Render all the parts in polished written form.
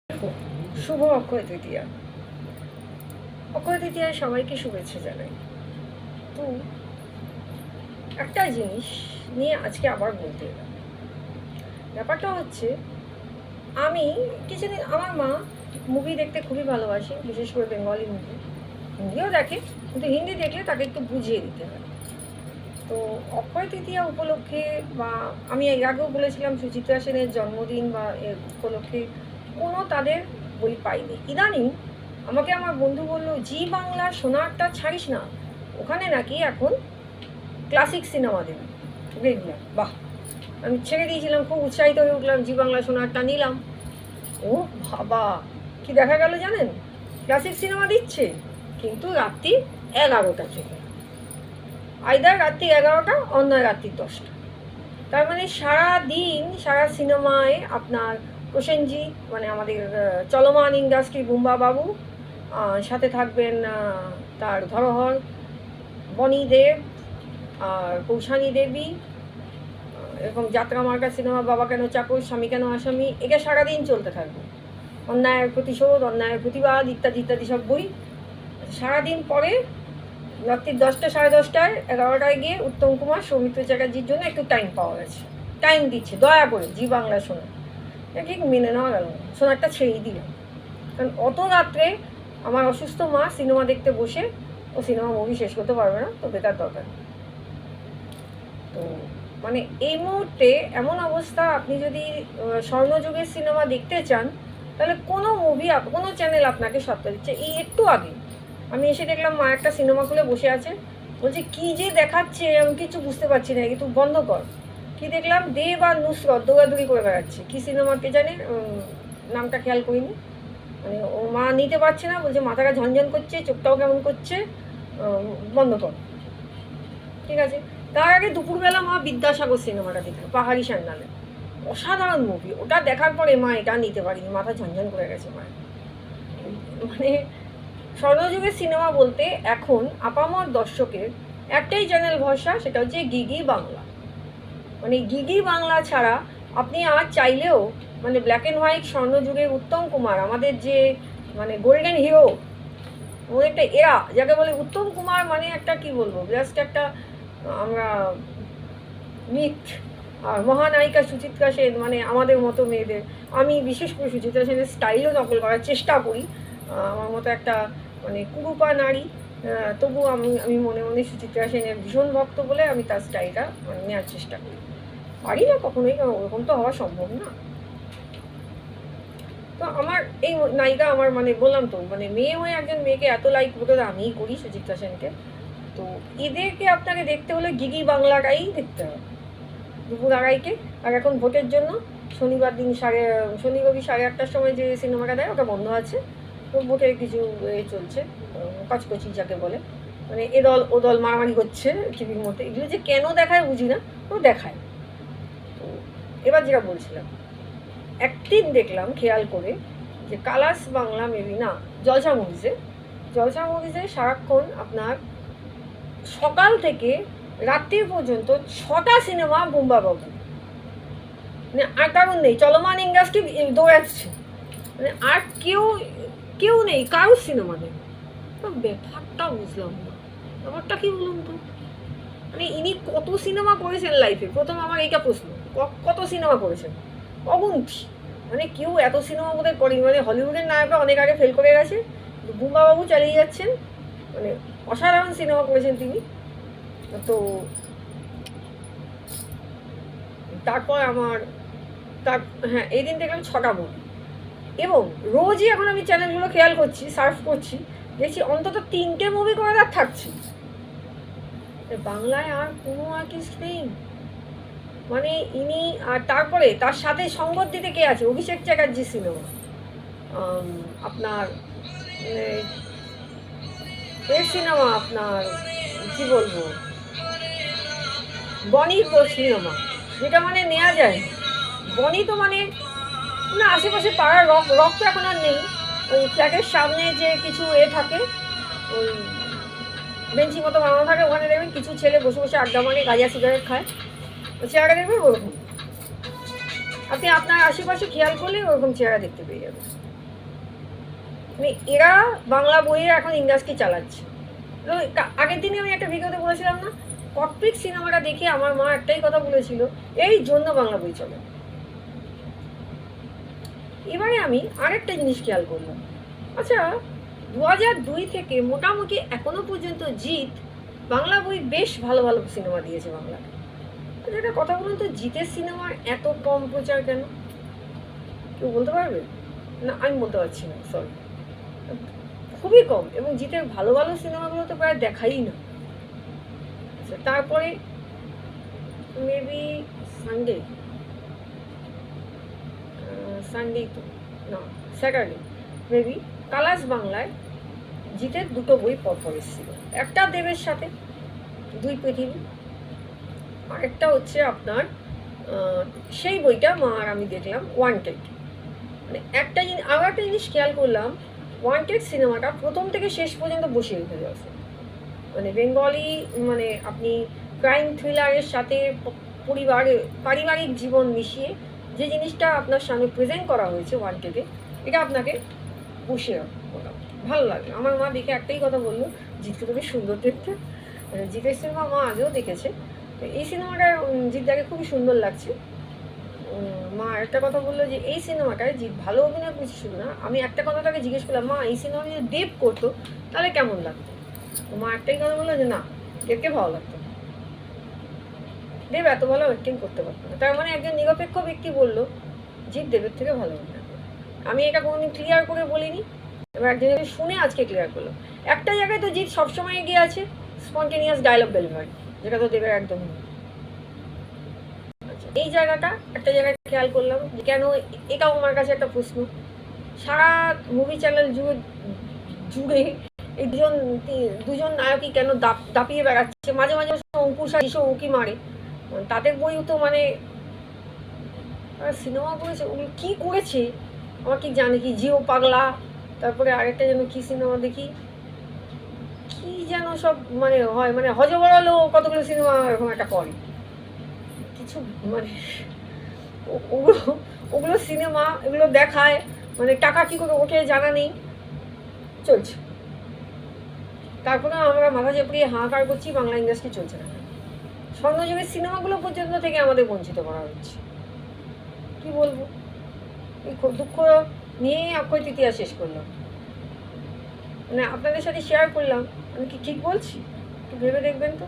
দেখো, শুভ অক্ষয় তৃতীয়া। অক্ষয় তৃতীয়ায় সবাইকে শুভেচ্ছা জানাই। তো একটা জিনিস নিয়ে আজকে আবার বলতে এলাম। ব্যাপারটা হচ্ছে, আমি কিছুদিন আমার মা মুভি দেখতে খুবই ভালোবাসে, বিশেষ করে বেঙ্গলি মুভি। হিন্দিও দেখে, কিন্তু হিন্দি দেখলে তাকে একটু বুঝিয়ে দিতে হয়। তো অক্ষয় তৃতীয়া উপলক্ষে, বা আমি এর আগেও বলেছিলাম সুচিত্রা সেনের জন্মদিন বা এর উপলক্ষে কোনো তাদের বই পাইনি। ইদানিং আমাকে আমার বন্ধু বলল, জি বাংলা সোনারটা ছাড়িস না, ওখানে নাকি এখন ক্লাসিক সিনেমা দেবে রেগুলার। বাহ, আমি ছেড়ে দিয়েছিলাম, খুব উৎসাহিত হয়ে উঠলাম, জি বাংলা সোনারটা নিলাম। ও বাবা, কি দেখা গেল জানেন? ক্লাসিক সিনেমা দিচ্ছে, কিন্তু রাত্রি 11টা থেকে, আইদার রাত্রি 11টা, অন্যয় রাত্রি 10টা। তার মানে সারা দিন সারা সিনেমায় আপনার প্রসেনজিৎ, মানে আমাদের চলমান ইন্ডাস্ট্রি বুম্বা বাবু, সাথে থাকবেন তার ধরোহর বনি দেব আর কৌশানী দেবী, এরকম যাত্রা মার্কা সিনেমা, বাবা কেন চাকর, স্বামী কেন আসামি, একে সারাদিন চলতে থাকবে। অন্যায়ের প্রতিশোধ, অন্যায়ের প্রতিবাদ, ইত্যাদি ইত্যাদি সব বই সারাদিন। পরে রাত্রি 10টা, সাড়ে 10টায়, 11টায় গিয়ে উত্তম কুমার, সৌমিত্র চ্যাটার্জির জন্য একটু টাইম পাওয়া গেছে, টাইম দিচ্ছে দয়া করে জি বাংলা শোনা। ঠিক মেনে নেওয়া গেল না, শোনারটা ছেড়েই দিলাম। কারণ অত রাত্রে আমার অসুস্থ মা সিনেমা দেখতে বসে ও সিনেমা মুভি শেষ করতে পারবে না, তো বেকার দরকার। তো মানে এই মুহূর্তে এমন অবস্থা, আপনি যদি স্বর্ণযুগের সিনেমা দেখতে চান, তাহলে কোনো মুভি, কোনো চ্যানেল আপনাকে সত্তা দিচ্ছে। এই একটু আগে আমি এসে দেখলাম মা একটা সিনেমা খুলে বসে আছে, বলছে কী যে দেখাচ্ছে আমি কিছু বুঝতে পারছি না, কিন্তু বন্ধ কর। কি দেখলাম, দেব আর নুসরত দৌড়াদৌড়ি করে বেড়াচ্ছে, কী সিনেমাকে জানে, নামটা খেয়াল করিনি। মানে ও মা নিতে পারছে না, বলছে মাথাটা ঝনঝন করছে, চোখটাও কেমন করছে, বন্ধ কর। ঠিক আছে। তার আগে দুপুরবেলা মা বিদ্যাসাগর সিনেমাটা দেখলো, পাহাড়ি সান্যালে, অসাধারণ মুভি। ওটা দেখার পরে মা এটা নিতে পারিনি, মাথা ঝনঝন করে গেছে মায়ের। মানে স্বর্ণযুগের সিনেমা বলতে এখন আপামর দর্শকের একটাই চ্যানেল ভরসা, সেটা হচ্ছে গিগি বাংলা। মানে গিগি বাংলা ছাড়া আপনি আর চাইলেও, মানে black and white স্বর্ণযুগের Uttam Kumar, আমাদের যে মানে গোল্ডেন হিরো, ওর একটা এরা যাকে বলে, উত্তম কুমার মানে একটা কি বলবো, জাস্ট একটা আমরা মিথ। আর মহানায়িকা সুচিত্রা সেন, মানে আমাদের মতো মেয়েদের, আমি বিশেষ করে সুচিত্রা সেনের স্টাইলও নকল করার চেষ্টা করি। আমার মতো একটা মানে কুরুপা নারী, তবু আমি আমি মনে মনে সুচিত্রা সেনের ভীষণ ভক্ত বলে আমি তার স্টাইলটা মানে নেওয়ার চেষ্টা করি। পারি না কখনোই, কারণ ওরকম তো হওয়া সম্ভব না। তো আমার এই নায়িকা, আমার মানে বললাম তো, মানে মেয়ে হয়ে একজন মেয়েকে এত লাইক বোধ আমিই করি, সুচিত্রা সেনকে। তো এদেরকে আপনাকে দেখতে হলে গিগি বাংলাটাই দেখতে হবে দুপুর 2:30-কে। আর এখন ভোটের জন্য শনিবার দিন শনি রবি 8:30টার সময় যে সিনেমাটা দেয়, ওটা বন্ধ আছে। তো ভোটের কিছু চলছে, কচকচি যাকে বলে, মানে এ দল ও দল মারামারি হচ্ছে টিভির মধ্যে। এগুলো যে কেন দেখায় বুঝি না, তো দেখায়। তো এবার যেটা বলছিলাম, একদিন দেখলাম খেয়াল করে যে কালার্স বাংলা, মেবি না, জলসা মুভিজে সারাক্ষণ আপনার সকাল থেকে রাত্রি পর্যন্ত 6টা সিনেমা বুম্বা বাবু। মানে আর কারণ নেই, চলমান ইন্ডাস্ট্রি দৌড়াচ্ছে, মানে আর কেউ নেই, কারোর সিনেমা নেই। তো ব্যাপারটা বুঝলাম না, ব্যাপারটা কি বলুন তো। মানে ইনি কত সিনেমা করেছেন লাইফে, প্রথম আমার এইটা প্রশ্ন, কত সিনেমা করেছেন? অগুন্তি। মানে কেউ এত সিনেমা বোধহয় করেনি, মানে হলিউডের নায়করা অনেক আগে ফেল করে গেছে, বুম্বাবাবু চালিয়ে যাচ্ছেন। মানে অসাধারণ সিনেমা করেছেন তিনি। তো তারপর হ্যাঁ, এই দিন দেখলাম 6টা মুভি। এবং রোজই এখন আমি চ্যানেলগুলো খেয়াল করছি, সার্চ করছি, দেখছি অন্তত 3টে মুভি করে তার থাকছে। বাংলায় আর কোনো আর্টিস্ট নেই। মানে ইনি, আর তারপরে তার সাথে সঙ্গত দিতে কে আছে? অভিষেক চ্যাটার্জি সিনেমা, আপনার এর সিনেমা, আপনার কি বলবো, বনির সিনেমা, যেটা মানে নেওয়া যায়। বনি তো মানে না, আশেপাশে পাড়ার রক তো এখন আর নেই। ওই ফ্ল্যাটের সামনে যে কিছু থাকে, ওই বেঞ্চি মতো বানানো থাকে, ওখানে দেখবেন কিছু ছেলে বসে বসে আড্ডা মারে, গাঁজা সিগারেট খায়, চেহারা দেখবেন ওরকম। আপনি আপনার আশেপাশে খেয়াল করলে ওরকম চেহারা দেখতে পেয়ে যাবেন। মানে এরা বাংলা বইয়ে এখন ইন্ডাস্ট্রি চালাচ্ছে। আগের দিনে আমি একটা ভিডিওতে বলেছিলাম না, ককপিট সিনেমাটা দেখে আমার মা একটাই কথা বলেছিল, এই জন্য বাংলা বই চলে। এবারে আমি আরেকটা জিনিস খেয়াল করলাম, আচ্ছা 2002 থেকে মোটামুটি এখনো পর্যন্ত জিৎ বাংলা বই বেশ ভালো ভালো সিনেমা দিয়েছে বাংলায়। একটা কথা বলুন তো, জিতের সিনেমার এত কম প্রচার কেন? কেউ বলতে পারবে? না আমি বলতে পারছি না, সরি, খুবই কম। এবং জিতের ভালো ভালো সিনেমাগুলো তো প্রায় দেখাই না। আচ্ছা, তারপরে মেবি সানডে তো না, স্যাটারডে মেবি কালাস বাংলায় জিতের দুটো বই পরপর এসেছিল। একটা দেবের সাথে, দুই পৃথিবী, আর একটা হচ্ছে আপনার সেই বইটা মা আর আমি দেখলাম, ওয়ান্টেড। মানে একটা জিনিস, আবার একটা জিনিস খেয়াল করলাম, ওয়ান্টেড সিনেমাটা প্রথম থেকে শেষ পর্যন্ত বসে রেখে যাচ্ছে। মানে বেঙ্গলি, মানে আপনি ক্রাইম থ্রিলারের সাথে পারিবারিক জীবন মিশিয়ে যে জিনিসটা আপনার সামনে প্রেজেন্ট করা হয়েছে ওয়ান্টেডে, এটা আপনাকে বসে ভালো লাগে। আমার মা দেখে একটাই কথা বললো, জিতকে তুমি সুন্দর দেখতে। জিতের সিনেমা মা আগেও দেখেছে, তো এই সিনেমাটা জিতদাকে খুবই সুন্দর লাগছে। মা একটা কথা বললো যে এই সিনেমাটায় জিৎ ভালো অভিনয় করছে শুধু না, আমি একটা কথা তাকে জিজ্ঞেস করলাম, মা এই সিনেমা যদি দেব করতো তাহলে কেমন লাগতো? তো মা একটাই কথা বললো যে না, দেবকে ভালো লাগতো, দেব এত ভালো অ্যাক্টিং করতে পারতো না। তার মানে একজন নিরপেক্ষ ব্যক্তি বললো জিৎ দেবের থেকে ভালো অভিনয় করে। আমি এটা কোনোদিন ক্লিয়ার করে বলিনি, এবার একজন শুনে আজকে ক্লিয়ার করলো। একটা জায়গায় তো জিৎ সবসময় এগিয়ে আছে, স্পন্টেনিয়াস ডায়লগ ডেলিভারি, যেটা তো দেবের একদম নেই। এই জায়গাটা একটা জায়গায় খেয়াল করলাম যে কেন, এটাও আমার কাছে একটা প্রশ্ন। সারা মুভি চ্যানেল জুড়ে এই দুজন নায়কই কেন দাপিয়ে বেড়াচ্ছে, মাঝে মাঝে অঙ্কুশ আর ইসো উঁকি মারে। তাদের বইও তো মানে সিনেমা করেছে, ওগুলো কী করেছে আমার কি জানে, কি জিও পাগলা, তারপরে আরেকটা যেন কি সিনেমা দেখি, কি যেন সব মানে হয়, মানে হজবরল কতগুলো সিনেমা এরকম একটা করে কিছু, মানে ওগুলো সিনেমা, এগুলো দেখায়, মানে টাকা কী করে ওঠে জানা নেই, চলছে। তারপরে আমরা মাথা চেপড়িয়ে হাহাকার করছি, বাংলা ইন্ডাস্ট্রি চলছে না। স্বর্ণযুগের সিনেমাগুলো পর্যন্ত থেকে আমাদের বঞ্চিত করা হচ্ছে। কি বলবো, এই দুঃখ নিয়েই অক্ষয় তৃতীয়া শেষ করলাম। মানে আপনাদের সাথে শেয়ার করলাম, আমি কি ঠিক বলছি একটু ভেবে দেখবেন তো।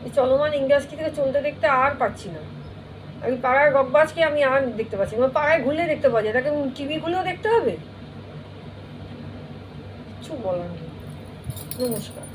এই চলমান ইন্ডাস্ট্রি থেকে চলতে দেখতে আর পাচ্ছি না। আমি পাড়ার গব্বাজকে আমি আর দেখতে পাচ্ছি না, পাড়ায় ঘুরলে দেখতে পাওয়া যায়, তাকে টিভিগুলোও দেখতে হবে, কিছু বলার নেই। নমস্কার।